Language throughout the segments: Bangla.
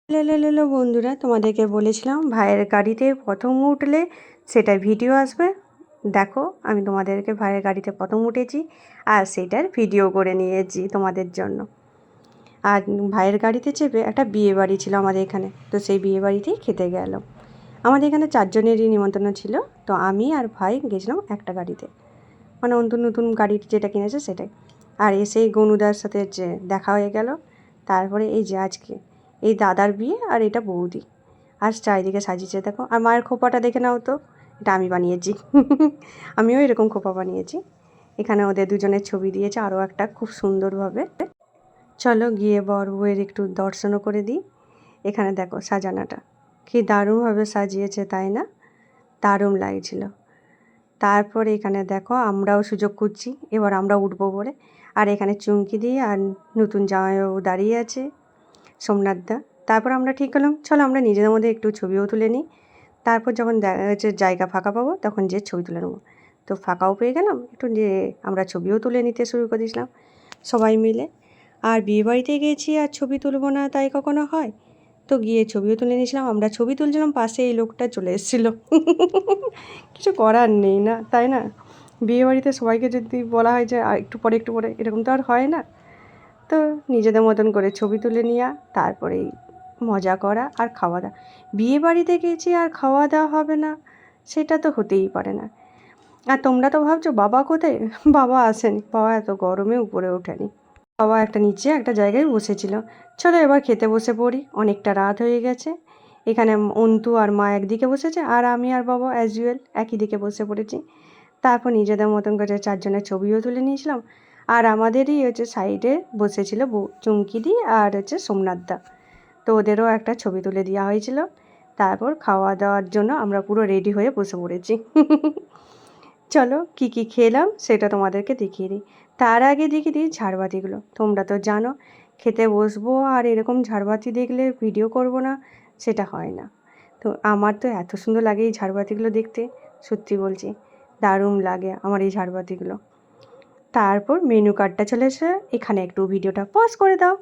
লেলো বন্ধুরা, তোমাদেরকে বলেছিলাম ভাইয়ের গাড়িতে প্রথম উঠলে সেটা ভিডিও আসবে। দেখো, আমি তোমাদেরকে ভাইয়ের গাড়িতে প্রথম উঠেছি আর সেটার ভিডিও করে নিয়েছি তোমাদের জন্য। আর ভাইয়ের গাড়িতে চেপে একটা বিয়ে বাড়ি ছিল আমাদের এখানে, তো সেই বিয়ে বাড়িতেই খেতে গেলাম। আমাদের এখানে 4 জনেরই নিমন্ত্রণ ছিল, তো আমি আর ভাই গেছিলাম একটা গাড়িতে, মানে নতুন নতুন গাড়ি যেটা কিনেছে সেটাই। আর এসেই গনুদার সাথে যে দেখা হয়ে গেল। তারপরে এই যে আজকে এই দাদার বিয়ে, আর এটা বৌদি, আর চারিদিকে সাজিয়েছে দেখো। আর মায়ের খোপাটা দেখে নাও তো, এটা আমি বানিয়েছি। আমিও এরকম খোপা বানিয়েছি। এখানে ওদের দুজনের ছবি দিয়েছে আরও একটা খুব সুন্দরভাবে। চলো গিয়ে বর বউয়ের একটু দর্শনও করে দিই। এখানে দেখো সাজানাটা কি দারুণভাবে সাজিয়েছে, তাই না? দারুণ লাগছিল। তারপরে এখানে দেখো আমরাও সুযোগ খুঁজছি, এবার আমরা উঠবো বলে। আর এখানে চুমকি দিয়ে আর নতুন জামাইবাবু দাঁড়িয়ে আছে, সোমনাথদা। তারপর আমরা ঠিক করলাম চলো আমরা নিজেদের মধ্যে একটু ছবিও তুলে নিই। তারপর যখন দেখা যাচ্ছে জায়গা ফাঁকা পাবো তখন যে ছবি তুলে নেবো। তো ফাঁকাও পেয়ে গেলাম, একটু যে আমরা ছবিও তুলে নিতে শুরু করে দিয়েছিলাম সবাই মিলে। আর বিয়েবাড়িতে গিয়েছি আর ছবি তুলবো না তাই কখনো হয়? তো গিয়ে ছবিও তুলে নিয়েছিলাম। আমরা ছবি তুলছিলাম, পাশে এই লোকটা চলে এসেছিলো। কিছু করার নেই না, তাই না? বিয়েবাড়িতে সবাইকে যদি বলা হয় যে একটু পরে একটু পরে, এরকম তো আর হয় না। তো নিজেদের মতন করে ছবি তুলে নেওয়া, তারপরেই মজা করা আর খাওয়া দাওয়া। বিয়ে বাড়িতে গেছি আর খাওয়া দাওয়া হবে না, সেটা তো হতেই পারে না। আর তোমরা তো ভাবছো বাবা কোথায়? বাবা আসেনি, বাবা এত গরমে উপরে ওঠেনি। বাবা একটা নিচে একটা জায়গায় বসেছিল। চলো এবার খেতে বসে পড়ি, অনেকটা রাত হয়ে গেছে। এখানে অন্তু আর মা একদিকে বসেছে, আর আমি আর বাবা অ্যাজ ইউয়াল একই দিকে বসে পড়েছি। তারপর নিজেদের মতন করে 4 জনের ছবিও তুলে নিয়েছিলাম। আর আমাদেরই হচ্ছে সাইডে বসেছিল চুমকিদি আর হচ্ছে সোমনাথদা, তো ওদেরও একটা ছবি তুলে দেওয়া হয়েছিল। তারপর খাওয়া দাওয়ার জন্য আমরা পুরো রেডি হয়ে বসে পড়েছি। চলো কী কী খেলাম সেটা তোমাদেরকে দেখিয়ে দিই। তার আগে দেখিয়ে দিই ঝাড়বাতিগুলো। তোমরা তো জানো খেতে বসবো আর এরকম ঝাড়বাতি দেখলে ভিডিও করব না, সেটা হয় না। তো আমার তো এত সুন্দর লাগে এই ঝাড়বাতিগুলো দেখতে, সত্যি বলছি দারুণ লাগে আমার এই ঝাড়বাতিগুলো। তারপর মেনু কার্ডটা চলে এসে, এখানে একটু ভিডিওটা পজ করে দাও,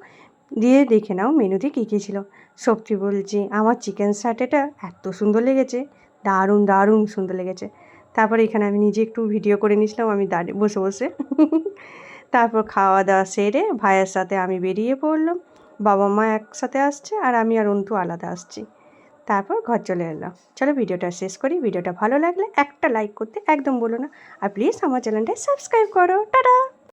দিয়ে দেখে নাও মেনুতে কী কী ছিল। সত্যি বলছি আমার চিকেন স্যাটেটা এত সুন্দর লেগেছে, দারুণ দারুণ সুন্দর লেগেছে। তারপর এখানে আমি নিজে একটু ভিডিও করে নিয়েছিলাম আমি দাঁড়িয়ে বসে বসে। তারপর খাওয়া দাওয়া সেরে ভাইয়ের সাথে আমি বেরিয়ে পড়লাম। বাবা মা একসাথে আসছে আর আমি আর অন্তু আলাদা আসছি। তারপর ঘর চলে এলাম। চলো ভিডিওটা শেষ করি। ভিডিওটা ভালো লাগলে একটা লাইক করতে একদম বলো না, আর প্লিজ আমার চ্যানেলটা সাবস্ক্রাইব করো। টাটা।